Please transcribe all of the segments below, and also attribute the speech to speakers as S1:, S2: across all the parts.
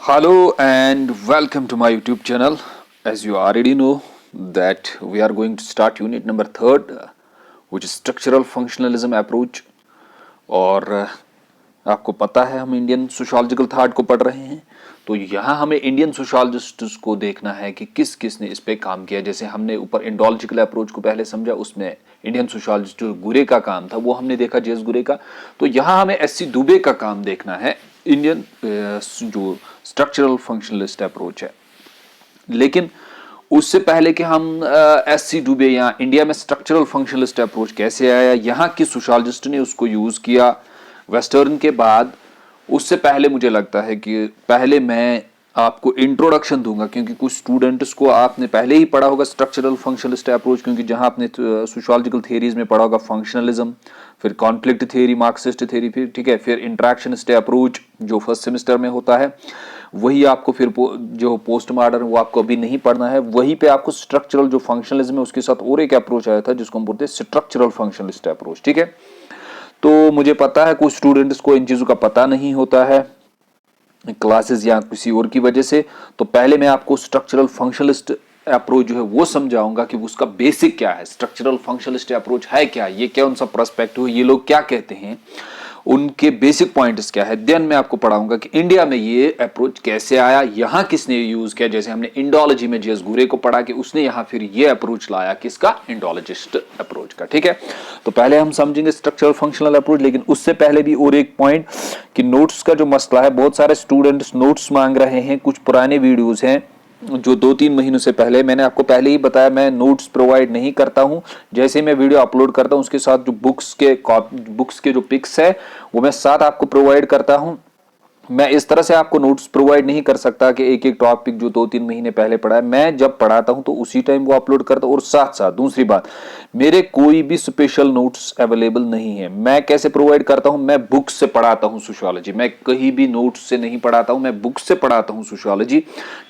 S1: Hello and welcome to my YouTube channel. As you already know that we are going to start unit number third, which is structural functionalism approach. और आपको पता है हम Indian sociological thought को पढ़ रहे हैं, तो यहाँ हमें इंडियन सोशियोलॉजिस्ट्स को देखना है कि किस किस ने इस पे काम किया। जैसे हमने ऊपर इंडोलॉजिकल अप्रोच को पहले समझा, उसमें इंडियन सोशियोलॉजिस्ट जो गुरे का काम था वो हमने देखा, जेस गुरे का। तो यहाँ हमें एस सी दुबे का काम देखना है, इंडियन जो स्ट्रक्चरल फंक्शनलिस्ट अप्रोच है। लेकिन उससे पहले कि हम एस सी दुबे या इंडिया में स्ट्रक्चरल फंक्शनलिस्ट अप्रोच कैसे आया, यहाँ की सोशियोलॉजिस्ट ने उसको यूज किया वेस्टर्न के बाद, उससे पहले मुझे लगता है कि पहले मैं आपको इंट्रोडक्शन दूंगा, क्योंकि कुछ स्टूडेंट्स को आपने पहले ही पढ़ा होगा स्ट्रक्चरल फंक्शनलिस्ट अप्रोच, क्योंकि जहां आपने सोशियोलॉजिकल थियरीज में पढ़ा होगा फंक्शनलिज्म, फिर कॉन्फ्लिक्ट थियरी, मार्क्सिस्ट थियरी, फिर ठीक है, फिर इंटरेक्शनिस्ट अप्रोच जो फर्स्ट सेमेस्टर में होता है, वही आपको फिर जो पोस्ट मॉडर्न वो आपको अभी नहीं पढ़ना है। वहीं पे आपको स्ट्रक्चरल जो फंक्शनलिज्म है उसके साथ और एक अप्रोच आया था जिसको हम बोलते हैं स्ट्रक्चरल फंक्शनलिस्ट अप्रोच। ठीक है, तो मुझे पता है कुछ स्टूडेंट्स को इन चीजों का पता नहीं होता है क्लासेस या किसी और की वजह से, तो पहले मैं आपको स्ट्रक्चरल फंक्शनलिस्ट अप्रोच जो है वो समझाऊंगा कि उसका बेसिक क्या है, स्ट्रक्चरल फंक्शनलिस्ट अप्रोच है क्या, ये क्या उनका पर्सपेक्टिव है, ये लोग क्या कहते हैं, उनके बेसिक पॉइंट्स क्या है। देन मैं आपको पढ़ाऊंगा कि इंडिया में ये अप्रोच कैसे आया, यहाँ किसने यूज किया। जैसे हमने इंडोलॉजी में जेस गुरे को पढ़ा कि उसने यहाँ फिर ये अप्रोच लाया, किसका, इंडोलॉजिस्ट अप्रोच का। ठीक है, तो पहले हम समझेंगे स्ट्रक्चरल फंक्शनल अप्रोच, लेकिन उससे पहले भी और एक पॉइंट कि नोट्स का जो मसला है, बहुत सारे स्टूडेंट्स नोट्स मांग रहे हैं। कुछ पुराने वीडियोज हैं जो 2-3 महीनों से पहले, मैंने आपको पहले ही बताया मैं नोट्स प्रोवाइड नहीं करता हूं। जैसे मैं वीडियो अपलोड करता हूं उसके साथ जो बुक्स के जो पिक्स है वो मैं साथ आपको प्रोवाइड करता हूं। मैं इस तरह से आपको नोट्स प्रोवाइड नहीं कर सकता कि एक एक टॉपिक जो 2-3 महीने पहले पढ़ा है, मैं जब पढ़ाता हूं तो उसी टाइम वो अपलोड करता हूं। और साथ साथ दूसरी बात, मेरे कोई भी स्पेशल नोट्स अवेलेबल नहीं है। मैं कैसे प्रोवाइड करता हूं, मैं बुक्स से पढ़ाता हूं सोशियोलॉजी, मैं कहीं भी नोट्स से नहीं पढ़ाता हूं, मैं बुक्स से पढ़ाता हूं सोशियोलॉजी।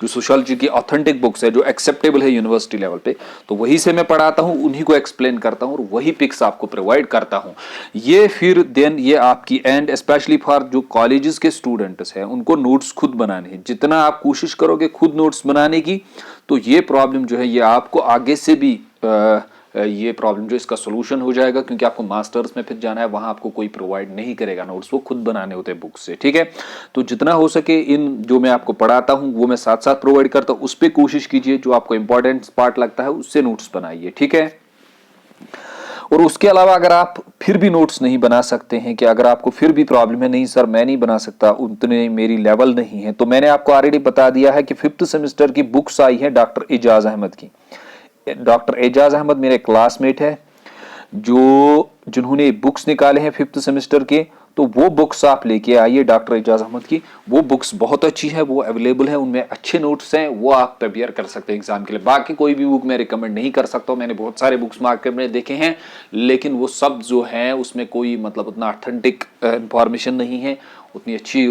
S1: जो सोशियोलॉजी की ऑथेंटिक बुक्स है जो एक्सेप्टेबल है यूनिवर्सिटी लेवल पे, तो वही से मैं पढ़ाता हूं, उन्हीं को एक्सप्लेन करता हूं और वही पिक्स आपको प्रोवाइड करता हूं। ये फिर देन ये आपकी एंड स्पेशली फॉर जो कॉलेजेस के स्टूडेंट्स हैं उनको नोट्स खुद बनाने हैं। जितना आप कोशिश करोगे खुद नोट्स बनाने की, तो ये प्रॉब्लम जो है ये आपको आगे से भी ये प्रॉब्लम जो इसका सोल्यूशन हो जाएगा, क्योंकि आपको मास्टर्स में फिर जाना है, वहां आपको कोई प्रोवाइड नहीं करेगा नोट्स, वो खुद बनाने होते हैं बुक से। ठीक है, तो जितना हो सके इन जो मैं आपको पढ़ाता हूं वो मैं साथ साथ प्रोवाइड करता हूं, उस पर कोशिश कीजिए, जो आपको इंपॉर्टेंट पार्ट लगता है उससे नोट्स बनाइए। ठीक है, और उसके अलावा अगर आप फिर भी नोट्स नहीं बना सकते हैं, कि अगर आपको फिर भी प्रॉब्लम है, नहीं सर मैं नहीं बना सकता, उतने मेरी लेवल नहीं है, तो मैंने आपको ऑलरेडी बता दिया है कि 5th सेमेस्टर की बुक्स आई है डॉक्टर एजाज अहमद की। डॉक्टर एजाज अहमद मेरे क्लासमेट है, जो जिन्होंने बुक्स निकाले हैं 5th सेमेस्टर के, तो वो बुक्स आप लेके आइए डॉक्टर एजाज अहमद की। वो बुक्स बहुत अच्छी है, वो अवेलेबल है, उनमें अच्छे नोट्स हैं, वो आप प्रिपेयर कर सकते हैं एग्जाम के लिए। बाकी कोई भी बुक मैं रिकमेंड नहीं कर सकता हूँ, मैंने बहुत सारे बुक्स मार्केट में देखे हैं, लेकिन वो सब जो है उसमें कोई मतलब उतना ऑथेंटिक इंफॉर्मेशन नहीं है, उतनी अच्छी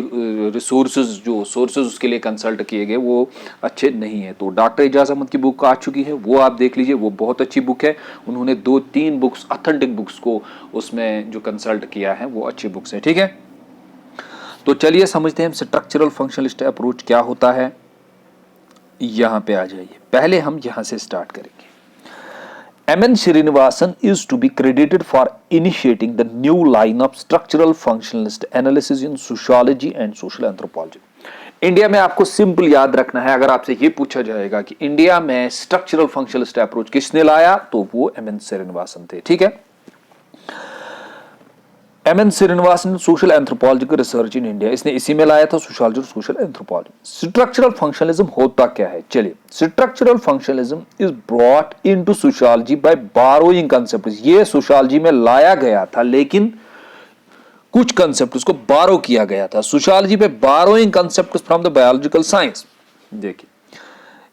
S1: रिसोर्सेज जो सोर्सेज उसके लिए कंसल्ट किए गए वो अच्छे नहीं है। तो डॉक्टर एजाज अहमद की बुक आ चुकी है, वो आप देख लीजिए, वो बहुत अच्छी बुक है। उन्होंने 2-3 बुक्स ऑथेंटिक बुक्स को उसमें जो कंसल्ट किया है वो अच्छी बुक्स है। ठीक है, तो चलिए समझते हैं स्ट्रक्चरल फंक्शनलिस्ट अप्रोच क्या होता है। यहां पे आ जाइए, पहले हम यहां से स्टार्ट करेंगे। M.N. Srinivasan is to be credited for initiating the new line of structural functionalist analysis in sociology and social anthropology. India में आपको सिंपल याद रखना है, अगर आपसे ये पूछा जाएगा कि इंडिया में स्ट्रक्चरल फंक्शनलिस्ट अप्रोच किसने लाया, तो वो M.N. Srinivasan थे। ठीक है, M.N. Srinivasan social anthropological research in India, इसने इसी में लाया था सोशियोलॉजी और सोशल एंथ्रोपोलॉजी। स्ट्रक्चरल फंक्शनलिज्म होता क्या है, चलिए। Structural functionalism is brought into sociology by borrowing concept. ये सोशियोलॉजी में लाया गया था, लेकिन कुछ कंसेप्ट उसको बारो किया गया था सोशियोलॉजी पे, borrowing concept from the biological science. देखिए,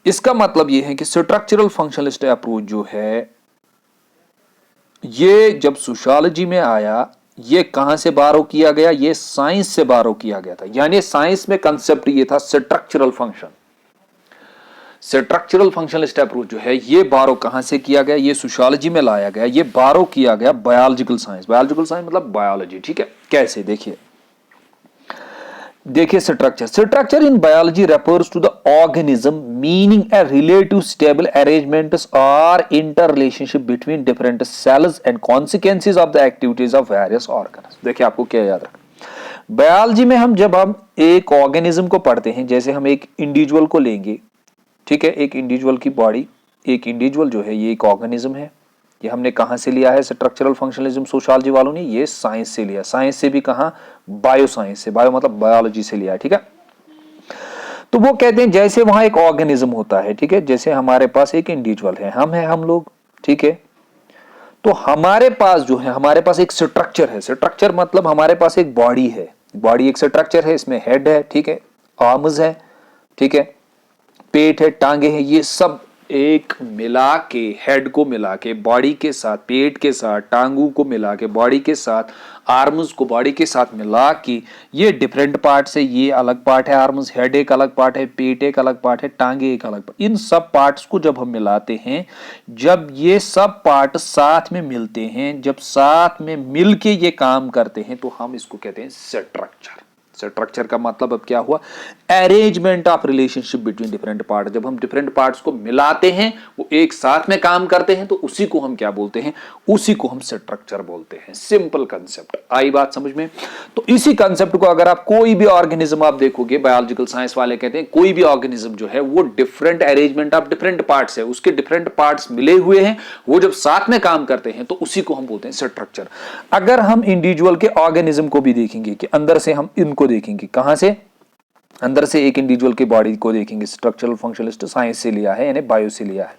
S1: इसका मतलब यह है कि स्ट्रक्चरल फंक्शनलिस्ट अप्रोच जो है ये जब सोशियोलॉजी में आया, ये कहां से बारो किया गया, ये साइंस से बारो किया गया था। यानी साइंस में कंसेप्ट ये था structural function. Structural functionalist approach जो है ये बारो कहां से किया गया, ये सोशियोलॉजी में लाया गया, ये बारो किया गया बायोलॉजिकल साइंस। बायोलॉजिकल साइंस मतलब बायोलॉजी। ठीक है, कैसे, देखिए देखिए structure in biology refers to the organism meaning a relative stable arrangements और inter relationship between different cells and consequences of the activities of various organs. देखिए आपको क्या याद रखना, बायोलॉजी में जब हम एक ऑर्गेनिज्म को पढ़ते हैं, जैसे हम एक इंडिविजुअल को लेंगे, ठीक है, एक इंडिविजुअल की बॉडी, एक इंडिविजुअल जो है ये एक ऑर्गेनिज्म है। ये हमने कहां से लिया है स्ट्रक्चरल फंक्शनलिज्म सोशियोलॉजी वालों ने? ये साइंस से लिया, साइंस से भी कहां? बायो साइंस से, बायो मतलब बायोलॉजी से लिया है, ठीक है। तो वो कहते हैं जैसे वहां एक ऑर्गेनिज्म होता है, ठीक है, जैसे हमारे पास एक इंडिविजुअल है, हम लोग, ठीक है, तो हमारे पास जो है, हमारे पास एक स्ट्रक्चर है। स्ट्रक्चर मतलब हमारे पास एक बॉडी है, बॉडी एक स्ट्रक्चर है, इसमें हेड है, ठीक है, आर्म्स है, ठीक है, पेट है, टांगे हैं, ये सब एक मिला के, हेड को मिला के बॉडी के साथ, पेट के साथ, टांगों को मिला के बॉडी के साथ, आर्म्स को बॉडी के साथ मिला के ये डिफरेंट पार्ट्स है। ये अलग पार्ट है आर्म्स, हेड एक अलग पार्ट है, पेट एक अलग पार्ट है, टांगे एक अलग पार्ट। इन सब पार्ट्स को जब हम मिलाते हैं, जब ये सब पार्ट साथ में मिलते हैं, जब साथ में मिलके ये काम करते हैं, तो हम इसको कहते हैं स्ट्रक्चर। स्ट्रक्चर का मतलब अब क्या हुआ? Arrangement of relationship between different part. जब हम डिफरेंट पार्ट्स को मिलाते हैं, वो एक साथ में काम करते हैं, तो उसी को हम क्या बोलते हैं? उसी को हम स्ट्रक्चर बोलते हैं। सिंपल कंसेप्ट, आई बात समझ में? तो इसी कंसेप्ट को अगर आप कोई भी ऑर्गेनिज्म आप देखोगे, बायोलॉजिकल साइंस वाले कहते हैं कोई भी ऑर्गेनिज्म जो है वो different arrangement of different parts है, उसके डिफरेंट पार्ट्स मिले हुए हैं, वो जब साथ में काम करते हैं तो उसी को हम बोलते हैं स्ट्रक्चर। अगर हम इंडिविजुअल के ऑर्गेनिज्म को भी देखेंगे कि अंदर से हम इनको देखेंगे, कहां से? अंदर से एक इंडिविजुअल की बॉडी को देखेंगे, स्ट्रक्चरल फंक्शनलिस्ट साइंस से लिया है, यानी बायो से लिया है।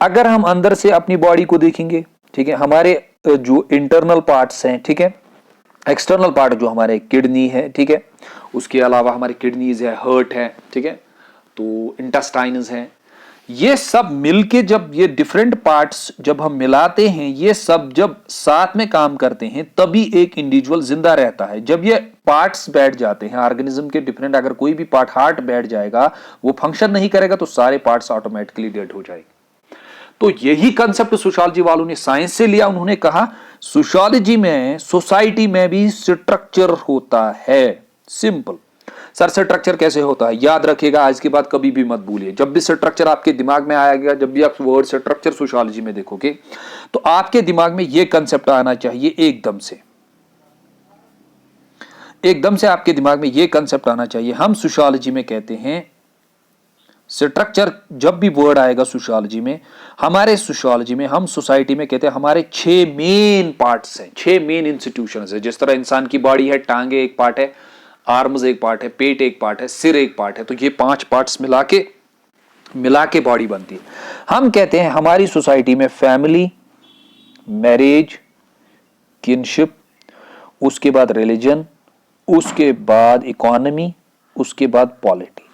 S1: अगर हम अंदर से अपनी बॉडी को देखेंगे, ठीक है, हमारे जो इंटरनल पार्ट्स हैं, ठीक है, एक्सटर्नल पार्ट जो हमारे किडनी है, ठीक है, उसके अलावा हमारी किडनीज है, हार्ट है, ठीक है, तो इंटेस्टाइन्स है, ये सब मिलके जब ये डिफरेंट पार्ट्स जब हम मिलाते हैं, ये सब जब साथ में काम करते हैं, तभी एक इंडिविजुअल जिंदा रहता है। जब ये पार्ट्स बैठ जाते हैं ऑर्गेनिज्म के डिफरेंट, अगर कोई भी पार्ट, हार्ट बैठ जाएगा, वो फंक्शन नहीं करेगा, तो सारे पार्ट्स ऑटोमेटिकली डेड हो जाएंगे। तो यही कंसेप्ट सोशियोलॉजी वालों ने साइंस से लिया। उन्होंने कहा सोशियोलॉजी में, सोसाइटी में भी स्ट्रक्चर होता है। सिंपल सर, स्ट्रक्चर कैसे होता है? याद रखिएगा, आज के बाद कभी भी मत भूलिए। जब भी स्ट्रक्चर आपके दिमाग में आएगा, जब भी आप वर्ड स्ट्रक्चर सोशियोलॉजी में देखोगे, तो आपके दिमाग में यह कंसेप्ट आना चाहिए एकदम से, एकदम से आपके दिमाग में यह कंसेप्ट आना चाहिए। हम सोशियोलॉजी में कहते हैं स्ट्रक्चर, जब भी वर्ड आएगा सोशियोलॉजी में, हमारे सोशियोलॉजी में, हम सोसाइटी में कहते हैं हमारे 6 मेन पार्ट्स हैं, 6 मेन इंस्टीट्यूशंस है। जिस तरह इंसान की बॉडी है, टांगे एक पार्ट है, आर्म्स एक पार्ट है, पेट एक पार्ट है, सिर एक पार्ट है, तो ये 5 पार्ट्स मिला के बॉडी बनती है। हम कहते हैं हमारी सोसाइटी में फैमिली, मैरिज, किनशिप, उसके बाद रिलीजन, उसके बाद इकोनॉमी, उसके बाद पॉलिटी।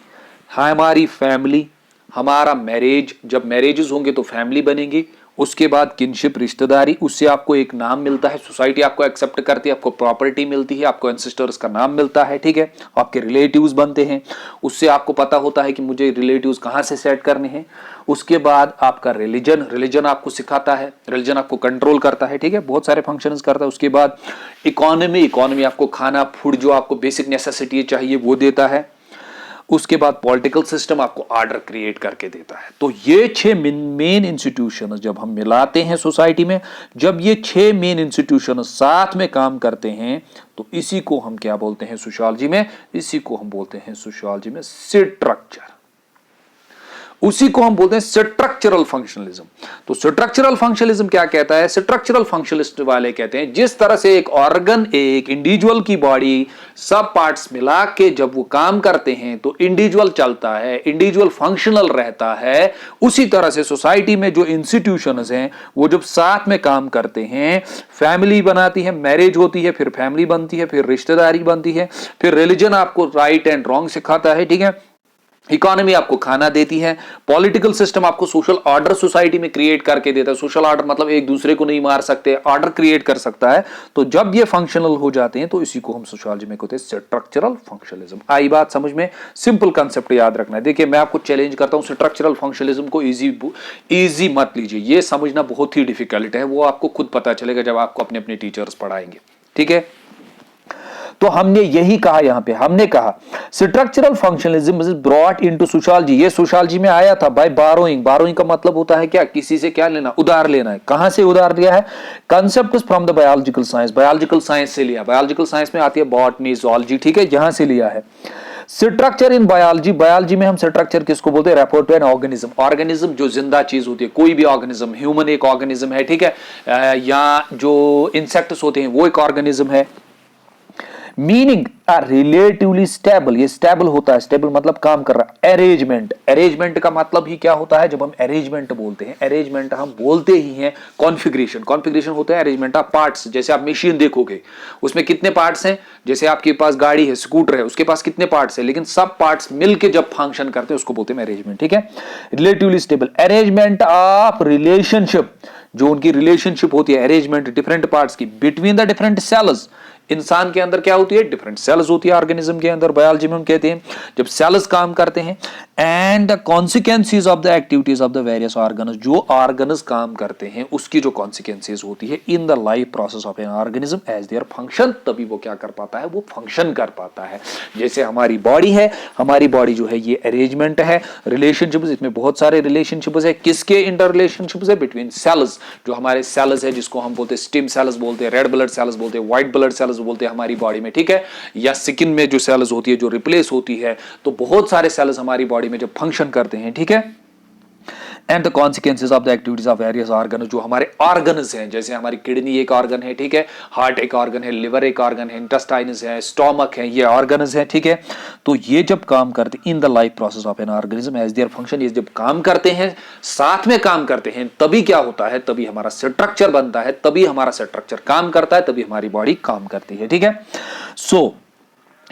S1: हमारी फैमिली, हमारा मैरिज, जब मैरिजेस होंगे तो फैमिली बनेगी, उसके बाद किनशिप, रिश्तेदारी, उससे आपको एक नाम मिलता है, सोसाइटी आपको एक्सेप्ट करती है, आपको प्रॉपर्टी मिलती है, आपको एंसेस्टर्स का नाम मिलता है, ठीक है, आपके रिलेटिव्स बनते हैं, उससे आपको पता होता है कि मुझे रिलेटिव्स कहाँ से सेट करने हैं। उसके बाद आपका रिलीजन आपको सिखाता है, रिलीजन आपको कंट्रोल करता है, ठीक है, बहुत सारे फंक्शंस करता है। उसके बाद इकोनॉमी आपको खाना, फूड, जो आपको बेसिक नेसेसिटी चाहिए वो देता है। उसके बाद पॉलिटिकल सिस्टम आपको ऑर्डर क्रिएट करके देता है। तो ये 6 मेन इंस्टीट्यूशन जब हम मिलाते हैं सोसाइटी में, जब ये 6 मेन इंस्टीट्यूशन साथ में काम करते हैं, तो इसी को हम क्या बोलते हैं सोशियोलॉजी में? इसी को हम बोलते हैं सोशियोलॉजी में स्ट्रक्चर। उसी को हम बोलते हैं स्ट्रक्चरल फंक्शनलिज्म। तो स्ट्रक्चरल फंक्शनलिज्म क्या कहता है? स्ट्रक्चरल फंक्शनलिस्ट वाले कहते हैं जिस तरह से एक ऑर्गन, एक इंडिविजुअल की बॉडी, सब पार्ट्स मिला के जब वो काम करते हैं तो इंडिविजुअल चलता है, इंडिविजुअल फंक्शनल रहता है, उसी तरह से सोसाइटी में जो इंस्टीट्यूशंस हैं वो जब साथ में काम करते हैं, फैमिली बनाती है, मैरिज होती है, फिर फैमिली बनती है, फिर रिश्तेदारी बनती है, फिर रिलीजन आपको राइट एंड रॉन्ग सिखाता है, ठीक है, इकोनॉमी आपको खाना देती है, पॉलिटिकल सिस्टम आपको सोशल ऑर्डर सोसाइटी में क्रिएट करके देता है। सोशल ऑर्डर मतलब एक दूसरे को नहीं मार सकते, ऑर्डर क्रिएट कर सकता है। तो जब ये फंक्शनल हो जाते हैं तो इसी को हम सोशियोलॉजी में कहते हैं स्ट्रक्चरल फंक्शनलिज्म। आई बात समझ में? सिंपल कंसेप्ट याद रखना है। देखिए मैं आपको चैलेंज करता हूं, स्ट्रक्चरल फंक्शनलिज्म को इजी मत लीजिए, ये समझना बहुत ही डिफिकल्ट है, वो आपको खुद पता चलेगा जब आपको अपने अपने टीचर्स पढ़ाएंगे, ठीक है। तो हमने यही कहा, यहां पे हमने कहा structural functionalism is brought into sociology, ये सोशियोलॉजी में आया था बाय बारोइंग। बारोइंग का मतलब होता है क्या, किसी से क्या लेना, उधार लेना है। कहां से उधार लिया है, concept from the biological science, biological science से लिया। बायोलॉजिकल साइंस में आती है बॉटनी, ज़ूलॉजी, ठीक है, यहां से लिया है। स्ट्रक्चर इन बायोलॉजी, बायोलॉजी में हम स्ट्रक्चर किसको बोलते हैं, refer to an organism, organism जो जिंदा चीज होती है, कोई भी ऑर्गेनिज्म, ह्यूमन एक ऑर्गेनिज्म है, ठीक है, या जो इंसेक्ट्स होते हैं वो एक ऑर्गेनिज्म है। मीनिंग आर रिलेटिवली स्टेबल, ये स्टेबल होता है, स्टेबल मतलब काम कर रहा है। अरेंजमेंट, अरेंजमेंट का मतलब ही क्या होता है, जब हम अरेंजमेंट बोलते हैं, अरेंजमेंट हम बोलते ही हैं कॉन्फ़िगरेशन, कॉन्फ़िगरेशन होता है अरेंजमेंट ऑफ पार्ट्स। जैसे आप मशीन देखोगे उसमें कितने पार्ट्स हैं, जैसे आपके पास गाड़ी है, स्कूटर है, उसके पास कितने पार्ट्स है, लेकिन सब पार्ट्स मिलकर जब फंक्शन करते हैं उसको बोलते हैं अरेंजमेंट, ठीक है। Relatively stable, arrangement of relationship, जो उनकी रिलेशनशिप होती है, अरेंजमेंट डिफरेंट पार्ट्स की बिटवीन द डिफरेंट सेल्स। इंसान के अंदर क्या होती है, डिफरेंट सेल्स होती है ऑर्गेनिज्म के अंदर, बायोलॉजी में हम कहते हैं जब सेल्स काम करते हैं। And the consequences of the activities of the various organs, जो ऑर्गन्स काम करते हैं उसकी जो कॉन्सिक्वेंसेस होती है in the life process of an organism as their function, तभी वो क्या कर पाता है, वो फंक्शन कर पाता है। जैसे हमारी बॉडी है, हमारी बॉडी जो है ये अरेंजमेंट है, रिलेशनशिप्स, इसमें बहुत सारे रिलेशनशिप्स है, किसके इंटर रिलेशनशिप्स है, बिटवीन सेल्स, जो हमारे सेल्स है जिसको हम बोलते हैं स्टेम सेल्स बोलते हैं, रेड ब्लड सेल्स बोलते हैं, व्हाइट ब्लड सेल्स बोलते हैं हमारी बॉडी में, ठीक है, या स्किन में जो सेल्स होती है जो रिप्लेस होती है, तो बहुत सारे सेल्स हमारी बॉडी में जब फंक्शन करते हैं, ठीक है। And the consequences of the activities of various organ, जो हमारे ऑर्गन्स हैं, जैसे हमारी किडनी एक ऑर्गन है, ठीक है, हार्ट एक ऑर्गन है, लिवर एक ऑर्गन है, इंटेस्टाइन्स है, स्टोमक है, ये ऑर्गन्स है, ठीक है। तो ये जब काम करते in the life process of an organism as their function, ये जब काम करते हैं, साथ में काम करते हैं, तभी क्या होता है, तभी हमारा स्ट्रक्चर बनता है, तभी हमारा स्ट्रक्चर काम करता है, तभी हमारी बॉडी काम करती है, ठीक है। सो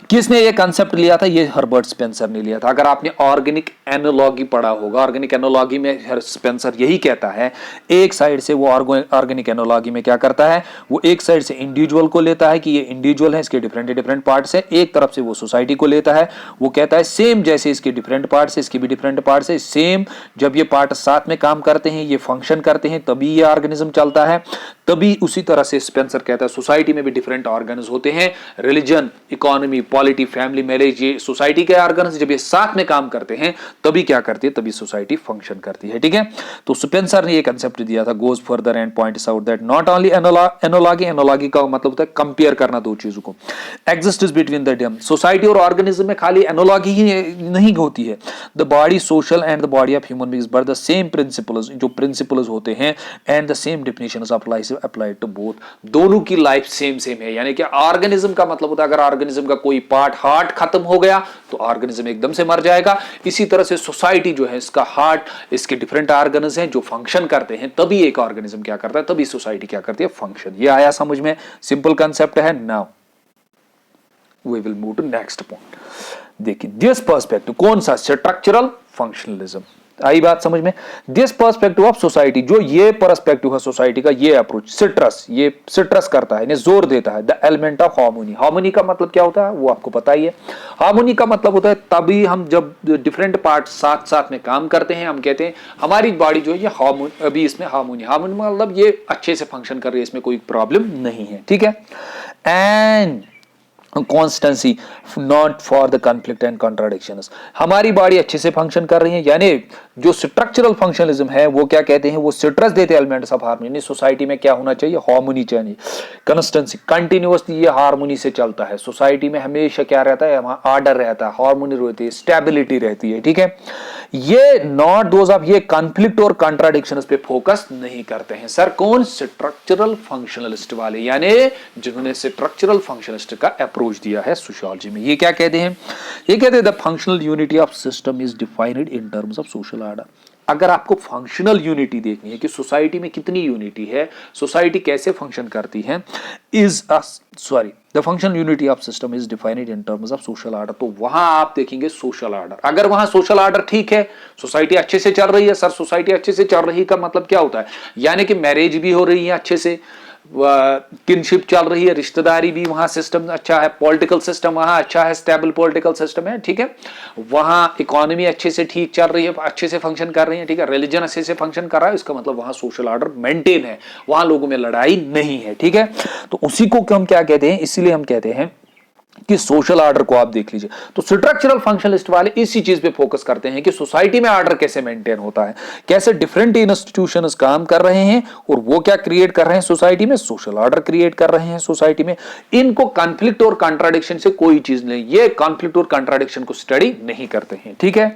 S1: किसने ये कंसेप्ट लिया था, ये हर्बर्ट स्पेंसर ने लिया था। अगर आपने ऑर्गेनिक एनालॉजी पढ़ा होगा, ऑर्गेनिक एनालॉजी में स्पेंसर यही कहता है, एक साइड से वो ऑर्गेनिक एनालॉजी में क्या करता है, वो एक साइड से इंडिविजुअल को लेता है कि ये इंडिविजुअल है, इसके डिफरेंट डिफरेंट पार्ट्स है, एक तरफ से वो सोसाइटी को लेता है, वो कहता है सेम जैसे इसके डिफरेंट पार्ट्स है, इसके भी डिफरेंट पार्ट्स है, सेम जब ये पार्ट साथ में काम करते हैं, ये फंक्शन करते हैं, तभी ये ऑर्गेनिज्म चलता है। तभी उसी तरह से स्पेंसर कहता है सोसाइटी में भी डिफरेंट ऑर्गन्स होते हैं, religion, economy, polity, family, marriage, ये सोसाइटी के ऑर्गन्स जब ये साथ में काम करते हैं तभी क्या करती है, तभी सोसाइटी फंक्शन करती है, ठीक है। तो स्पेंसर ने ये कंसेप्ट दिया था, goes further and points out that not only analogy, analogy का मतलब होता है कंपेयर करना दो चीजों को, existence between the them, society और ऑर्गेनिज्म में खाली एनालॉजी ही नहीं होती है, the body social and the body of human beings but the same principles, जो प्रिंसिपल्स होते हैं and the same definitions of life applied to both, दोनों की लाइफ सेम सेम है। यानी कि ऑर्गेनिज्म का मतलब होता है अगर ऑर्गेनिज्म का कोई पार्ट, हार्ट खत्म हो गया तो ऑर्गेनिज्म एकदम से मर जाएगा। इसी तरह से सोसाइटी जो है, इसका हार्ट, इसके डिफरेंट ऑर्गन्स हैं जो फंक्शन करते हैं, तभी एक ऑर्गेनिज्म क्या करता है, तभी सोसाइटी क्या करती है, फंक्शन। ये आया समझ में, सिंपल कंसेप्ट है। Now we will move to next point. देखिए दिस पर्सपेक्टिव, कौन सा, स्ट्रक्चरल फंक्शनलिज्म, आई बात समझ में। दिस पर्सपेक्टिव ऑफ सोसाइटी, जो ये पर्सपेक्टिव है सोसाइटी का, ये अप्रोच सिट्रस, ये सिट्रस करता है, इन्हें जोर देता है the element of harmony. Harmony का मतलब क्या होता है वो आपको पता ही है। हार्मोनी का मतलब होता है तभी हम जब डिफरेंट पार्ट साथ साथ में काम करते हैं, हम कहते हैं हमारी बॉडी जो है ये हार्मोनी, अभी इसमें हार्मोनी, हार्मोनी मतलब ये अच्छे से फंक्शन कर रही है, इसमें कोई प्रॉब्लम नहीं है, ठीक है। And constituency not for the conflict and contradictions, हमारी बॉडी अच्छे से फंक्शन कर रही है। यानी जो स्ट्रक्चरल फंक्शनलिज्म है वो क्या कहते हैं, वो सिट्रस देते हैं एलिमेंट्स ऑफ हार्मोनी। सोसाइटी में क्या होना चाहिए, हार्मोनी चाहिए, कंसिस्टेंसी, कंटिन्यूअसली ये हार्मोनी से चलता है। सोसाइटी में हमेशा क्या रहता है, ऑर्डर रहता है, हार्मोनी रहती है, स्टेबिलिटी रहती है, ठीक है। ये नॉट दोज ऑफ, ये कॉन्फ्लिक्ट और कॉन्ट्राडिक्शंस पे फोकस नहीं करते हैं। सर कौन, स्ट्रक्चरल फंक्शनलिस्ट वाले, यानी जिन्होंने स्ट्रक्चरल फंक्शनलिस्ट का अप्रोच दिया है सोशियोलॉजी में। ये क्या कहते हैं, ये कहते हैं the functional unity of system is defined in terms of social order. अगर आपको फंक्शनल यूनिटी देखनी है कि सोसाइटी में कितनी यूनिटी है, सोसाइटी कैसे फंक्शन करती है, the functional unity of system is defined in terms of social order, तो वहां आप देखेंगे सोशल ऑर्डर। अगर वहां सोशल ऑर्डर ठीक है, सोसाइटी अच्छे से चल रही है। सर सोसाइटी अच्छे से चल रही का मतलब क्या होता है, यानी कि मैरिज भी हो रही है अच्छे से, किनशिप चल रही है, रिश्तेदारी भी, वहां सिस्टम अच्छा है, पॉलिटिकल सिस्टम वहां अच्छा है, स्टेबल पॉलिटिकल सिस्टम है, ठीक है। वहां इकोनॉमी अच्छे से ठीक चल रही है, अच्छे से फंक्शन कर रही है, ठीक है। रिलीजन अच्छे से फंक्शन कर रहा है, इसका मतलब वहां सोशल ऑर्डर मेंटेन है, वहां लोगों में लड़ाई नहीं है, ठीक है। तो उसी को हम क्या कहते हैं, इसीलिए हम कहते हैं कि सोशल ऑर्डर को आप देख लीजिए। तो स्ट्रक्चरल फंक्शनलिस्ट वाले इसी चीज पे फोकस करते हैं कि सोसाइटी में ऑर्डर कैसे मेंटेन होता है, कैसे डिफरेंट इंस्टीट्यूशंस काम कर रहे हैं और वो क्या क्रिएट कर रहे हैं सोसाइटी में, सोशल ऑर्डर क्रिएट कर रहे हैं सोसाइटी में। इनको कॉन्फ्लिक्ट और कॉन्ट्राडिक्शन से कोई चीज नहीं, ये कॉन्फ्लिक्ट और कॉन्ट्राडिक्शन को स्टडी नहीं करते हैं, ठीक है।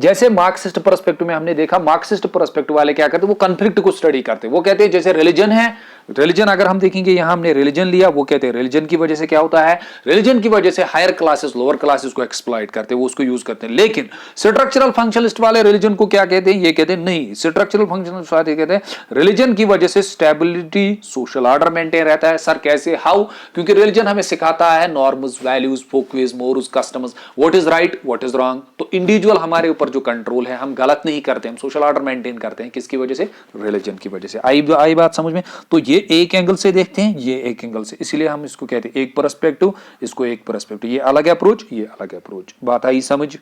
S1: जैसे मार्क्सिस्ट पर्सपेक्टिव में हमने देखा, मार्क्सिस्ट पर्सपेक्टिव वाले क्या करते हैं, वो कॉन्फ्लिक्ट को स्टडी करते हैं। वो कहते हैं जैसे रिलीजन है, रिलीजन अगर हम देखेंगे, यहां हमने रिलीजन लिया, वो कहते हैं रिलीजन की वजह से क्या होता है, रिलीजन की वजह से हायर क्लासेस लोअर क्लासेस को एक्सप्लॉइट करते हैं, वो उसको यूज करते हैं। लेकिन स्ट्रक्चरल फंक्शनलिस्ट वाले रिलीजन को क्या कहते हैं, ये कहते हैं नहीं, स्ट्रक्चरल फंक्शनलिस्ट वाले कहते हैं रिलीजन की वजह से स्टेबिलिटी, सोशल ऑर्डर मेंटेन रहता है। सर कैसे, हाउ? क्योंकि रिलीजन हमें सिखाता है norms, values, Folkways, morals, customs, what is right, what is wrong. तो इंडिविजुअल हमारे ऊपर जो कंट्रोल है, हम गलत नहीं करते, हम सोशल ऑर्डर मेंटेन करते हैं, किसकी वजह से, रिलीजन की वजह से। आई बात समझ में? तो ये एक एंगल से देखते हैं, ये एक एंगल से, इसीलिए हम इसको कहते हैं एक पर्सपेक्टिव, इसको एक पर्सपेक्टिव, ये अलग अप्रोच, ये अलग अप्रोच। बात आई समझ?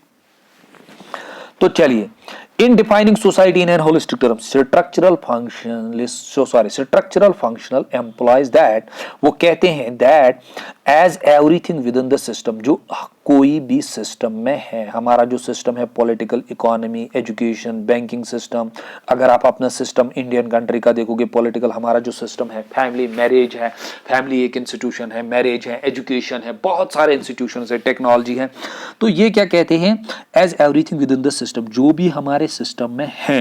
S1: तो चलिए, in defining society in an holistic term, structural functional implies that, वो कहते हैं that as everything within the system, जो कोई भी सिस्टम में है, हमारा जो सिस्टम है political, economy, education, banking system, अगर आप अपना सिस्टम इंडियन कंट्री का देखोगे, पॉलिटिकल हमारा जो सिस्टम है, फैमिली, मैरिज है, फैमिली एक इंस्टीट्यूशन है, मैरिज है, एजुकेशन है, बहुत सारे इंस्टीट्यूशन है, टेक्नोलॉजी है। तो ये क्या कहते हैं, as everything within the system, जो भी हमारे सिस्टम में है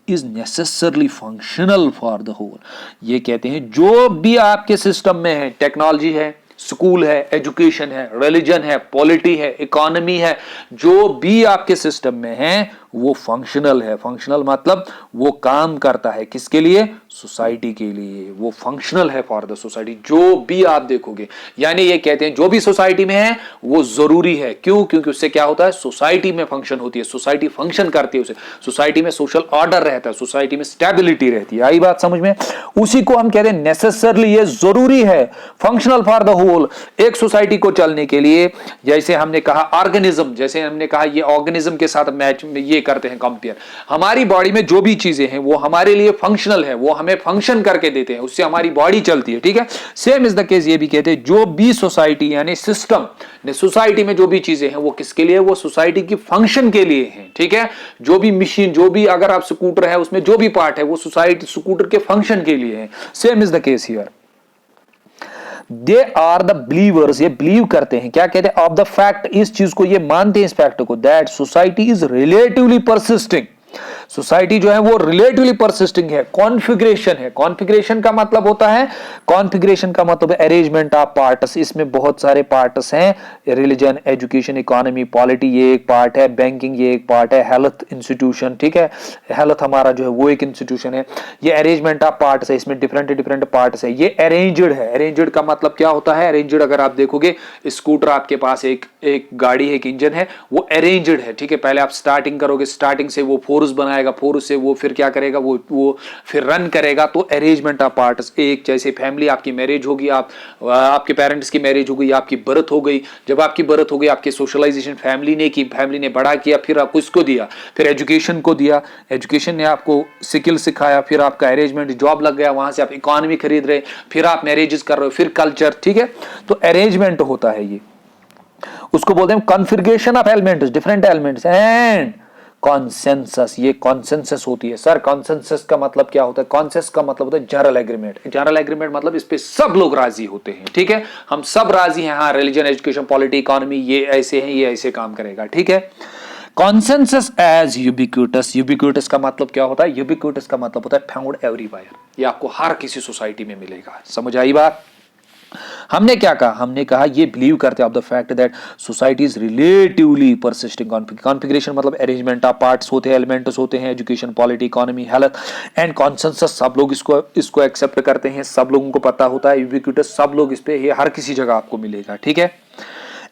S1: is necessarily functional for the whole. ये कहते हैं जो भी आपके सिस्टम में है, टेक्नोलॉजी है, स्कूल है, एजुकेशन है, रिलीजन है, पॉलिटी है, इकोनॉमी है, जो भी आपके सिस्टम में है वो फंक्शनल है। फंक्शनल मतलब वो काम करता है किसके लिए, सोसाइटी के लिए, वो फंक्शनल है फॉर द सोसाइटी। जो भी आप देखोगे, यानी ये कहते हैं जो भी सोसाइटी में है वो जरूरी है। क्यों? क्योंकि उससे क्या होता है, सोसाइटी में फंक्शन होती है, सोसाइटी फंक्शन करती है, उसे सोसाइटी में सोशल ऑर्डर रहता है, सोसाइटी में स्टेबिलिटी रहती है। आई बात समझ में? उसी को हम कहते हैं नेसेसरली, ये जरूरी है, फंक्शनल फॉर द होल, एक सोसाइटी को चलने के लिए। जैसे हमने कहा ऑर्गेनिज्म, जैसे हमने कहा ये ऑर्गेनिज्म के साथ मैच ये करते हैं कंपेयर, हमारी बॉडी में जो भी चीजें हैं वो हमारे लिए फंक्शनल है, वो हमें फंक्शन करके देते हैं, उससे हमारी बॉडी चलती है, ठीक है। सेम इज द केस, ये भी कहते हैं जो भी सोसाइटी यानी सिस्टम ने, सोसाइटी में जो भी चीजें हैं वो किसके लिए, वो सोसाइटी की फंक्शन के लिए हैं, ठीक है। जो भी मशीन, जो भी अगर आप स्कूटर है उसमें जो भी पार्ट है वो सोसाइटी स्कूटर के फंक्शन के लिए है। Same is the case here. They are the believers, ये बिलीव करते हैं, क्या कहते हैं, ऑफ द फैक्ट, इस चीज को ये मानते हैं, इस फैक्ट को, that society is relatively persisting, society जो है वो रिलेटिवली परसिस्टिंग है। कॉन्फ़िगरेशन है, कॉन्फ़िगरेशन का मतलब होता है, कॉन्फ़िगरेशन का मतलब है अरेंजमेंट ऑफ पार्ट्स, इसमें बहुत सारे पार्ट्स हैं, रिलीजन, एजुकेशन, इकोनॉमी, पॉलिटी ये एक पार्ट है, बैंकिंग ये एक पार्ट है, हेल्थ इंस्टीट्यूशन, ठीक है, हेल्थ हमारा जो है वो एक इंस्टीट्यूशन है। ये अरेंजमेंट ऑफ पार्ट्स है, इसमें डिफरेंट डिफरेंट पार्ट्स है, ये अरेंज्ड है। अरेंज्ड का मतलब क्या होता है, अरेंज्ड अगर आप देखोगे, स्कूटर आपके पास एक गाड़ी है, एक इंजन है, वो अरेंज्ड है, ठीक है। पहले आप स्टार्टिंग करोगे, स्टार्टिंग से वो फोर्स बनाएगा, फोर्स से वो फिर क्या करेगा, वो फिर रन करेगा। तो अरेंजमेंट ऑफ पार्ट्स, एक जैसे फैमिली, आपकी मैरिज होगी, आपके पेरेंट्स की मैरिज हो गई, आपकी बर्थ हो गई, जब आपकी बर्थ हो गई आपकी सोशलाइजेशन फैमिली ने की, फैमिली ने बड़ा किया, फिर आपको इसको दिया, फिर एजुकेशन को दिया, एजुकेशन ने आपको स्किल सिखाया, फिर आपका अरेंजमेंट, जॉब लग गया, वहां से आप इकोनॉमी खरीद रहे, फिर आप मैरिजेस कर रहे हो, फिर कल्चर, ठीक है। तो अरेंजमेंट होता है ये, उसको बोलते हैं configuration of elements, different elements and consensus, ये कॉन्सेंसस होती है। सर कॉन्सेंसस का मतलब क्या होता है, कॉन्सेंसस का मतलब होता है जनरल एग्रीमेंट। जनरल एग्रीमेंट मतलब इस पे सब लोग राजी होते हैं, ठीक है, हम सब राजी हैं, हाँ रिलीजन, एजुकेशन, पॉलिटी, इकोनॉमी ये ऐसे हैं, ये ऐसे काम करेगा, ठीक है। कॉन्सेंसस एज यूबिक्यूटस, यूबिक्यूटस का मतलब क्या होता है, यूबिक्यूटस का मतलब होता है फाउंड एवरीवेयर, ये आपको हर किसी सोसाइटी में मिलेगा। समझ आई बात? हमने क्या कहा, हमने कहा ये बिलीव करते हैं of the fact that society is relatively persisting. Configuration मतलब अरेंजमेंट ऑफ पार्ट्स होते हैं, एलिमेंट्स होते हैं, education, polity, economy, health and consensus, सब लोग इसको एक्सेप्ट करते हैं, सब लोगों को पता होता है। यूबिक्विटस, सब लोग इस पे, ये हर किसी जगह आपको मिलेगा, ठीक है।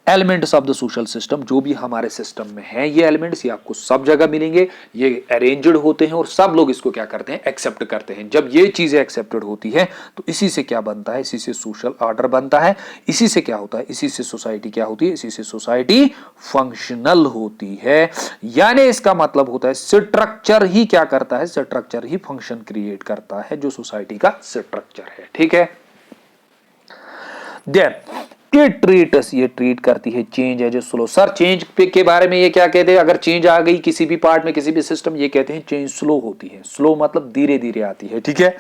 S1: Elements of the social system, जो भी हमारे सिस्टम में है ये एलिमेंट्स, ये आपको सब जगह मिलेंगे, ये अरेंज्ड होते हैं और सब लोग इसको क्या करते हैं, एक्सेप्ट करते हैं। जब ये चीजें एक्सेप्टेड होती है तो इसी से क्या बनता है, इसी से सोशल ऑर्डर बनता है, इसी से क्या होता है, इसी से सोसाइटी क्या होती है, इसी से सोसाइटी फंक्शनल होती है। यानी इसका मतलब होता है स्ट्रक्चर ही क्या करता है, स्ट्रक्चर ही फंक्शन क्रिएट करता है, जो सोसाइटी का स्ट्रक्चर है, ठीक है। देन ये ट्रीट करती है change as a slow. Sir change के बारे में ये क्या कहते हैं, अगर चेंज आ गई किसी भी पार्ट में किसी भी सिस्टम, ये कहते हैं चेंज स्लो होती है। स्लो मतलब धीरे धीरे आती है, ठीक है।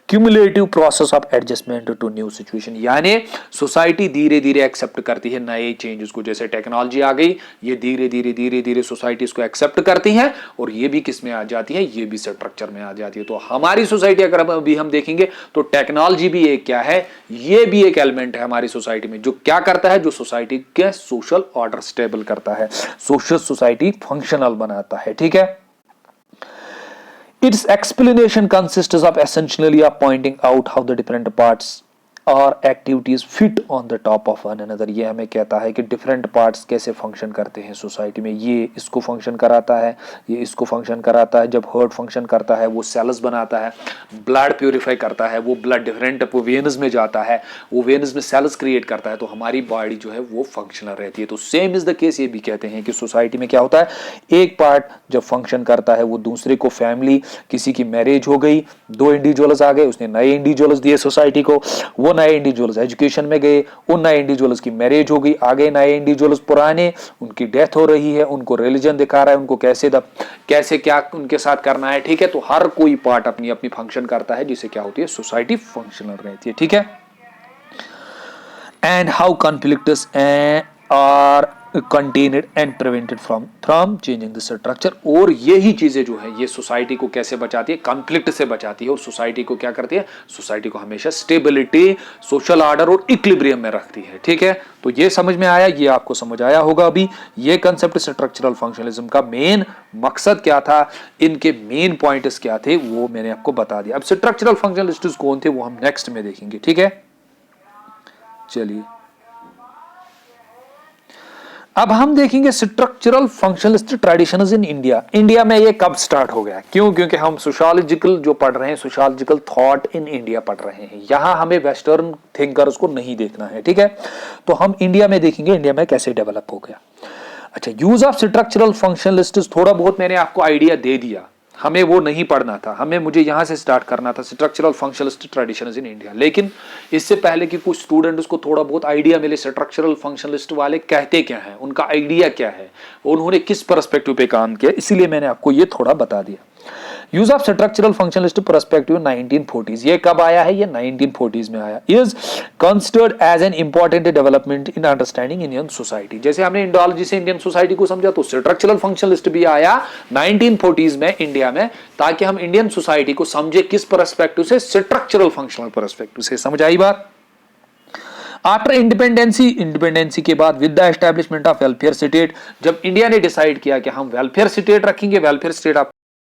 S1: Cumulative process of adjustment to new situation, यानी सोसाइटी धीरे धीरे एक्सेप्ट करती है नए चेंजेस को। जैसे टेक्नोलॉजी आ गई, ये धीरे धीरे सोसाइटी इसको एक्सेप्ट करती है और ये भी किस में आ जाती है, ये भी स्ट्रक्चर में आ जाती है। तो हमारी सोसाइटी अगर अभी हम देखेंगे तो टेक्नोलॉजी भी एक क्या है, ये भी एक एलिमेंट है हमारी सोसाइटी में, जो क्या करता है, जो सोसाइटी के सोशल ऑर्डर स्टेबल करता है, सोशल सोसाइटी फंक्शनल बनाता है, ठीक है। Its explanation consists of essentially of pointing out how the different parts और activities fit on the top of one another. ये हमें कहता है कि डिफरेंट पार्ट्स कैसे फंक्शन करते हैं सोसाइटी में। ये इसको फंक्शन कराता है, ये इसको फंक्शन कराता है। जब हार्ट फंक्शन करता है वो सेल्स बनाता है, ब्लड प्यूरिफाई करता है, वो ब्लड डिफरेंट वेन्स में जाता है, वो वेन्स में सेल्स क्रिएट करता है, तो हमारी बॉडी जो है वो फंक्शनल रहती है। तो सेम इज द केस, ये भी कहते हैं कि सोसाइटी में क्या होता है, एक पार्ट जब फंक्शन करता है वो दूसरे को, फैमिली, किसी की मैरिज हो गई, दो इंडिविजुअल्स आ गए, उसने नए इंडिविजुअल्स दिए सोसाइटी को, वो नए इंडिविजुअल्स एजुकेशन में गए, उन नए इंडिविजुअल्स की मैरिज हो गई, आगे नए इंडिविजुअल्स पुराने, उनकी डेथ हो रही है, उनको रिलीजन दिखा रहा है, उनको कैसे क्या उनके साथ करना है, ठीक है। तो हर कोई पार्ट अपनी अपनी फंक्शन करता है, जिससे क्या होती है, सोसाइटी फंक्शनल रहती है, ठीक है। And how conflicts are contained and prevented from changing the structure. और यही चीजें जो है ये सोसाइटी को कैसे बचाती है, कॉन्फ्लिक्ट से बचाती है, और सोसाइटी को क्या करती है, सोसाइटी को हमेशा स्टेबिलिटी, सोशल ऑर्डर और इक्विलिब्रियम में रखती है, ठीक है। तो ये समझ में आया, ये आपको समझ आया होगा अभी। ये कंसेप्ट स्ट्रक्चरल फंक्शनलिज्म का मेन मकसद क्या था, इनके मेन पॉइंट्स क्या थे, वो मैंने आपको बता दिया। अब स्ट्रक्चरल फंक्शनलिस्ट्स कौन थे वो हम नेक्स्ट में देखेंगे, ठीक है। चलिए अब हम देखेंगे structural functionalist traditions in India. India में ये कब स्टार्ट हो गया, क्यों, क्योंकि हम सोशियोलॉजिकल जो पढ़ रहे हैं, सोशियोलॉजिकल थॉट इन इंडिया पढ़ रहे हैं। यहां हमें वेस्टर्न थिंकर्स को नहीं देखना है, ठीक है। तो हम इंडिया में देखेंगे इंडिया में कैसे डेवलप हो गया। अच्छा, यूज ऑफ स्ट्रक्चरल फंक्शनलिस्ट्स, थोड़ा बहुत मैंने आपको आइडिया दे दिया, हमें वो नहीं पढ़ना था, मुझे यहां से स्टार्ट करना था, structural functionalist traditions in India. लेकिन इससे पहले कि कुछ स्टूडेंट्स को थोड़ा बहुत आइडिया मिले स्ट्रक्चरल फंक्शनलिस्ट वाले कहते क्या हैं, उनका आइडिया क्या है, उन्होंने किस पर्सपेक्टिव पे काम किया, इसीलिए मैंने आपको ये थोड़ा बता दिया। Use of structural functionalist perspective 1940s, ये कब आया है, ये 1940s में आया। Is considered as an important development in understanding Indian society. जैसे हमने इंडोलॉजी से इंडियन सोसाइटी को समझा, तो स्ट्रक्चरल फंक्शनलिस्ट भी आया 1940s में इंडिया में, ताकि हम इंडियन सोसाइटी को समझे किस पर्सपेक्टिव से, स्ट्रक्चरल फंक्शनल पर्सपेक्टिव से। समझ आई बात। आफ्टर इंडिपेंडेंसी के बाद, with the establishment of welfare state, जब इंडिया ने डिसाइड किया कि हम वेलफेयर स्टेट रखेंगे, वेलफेयर स्टेट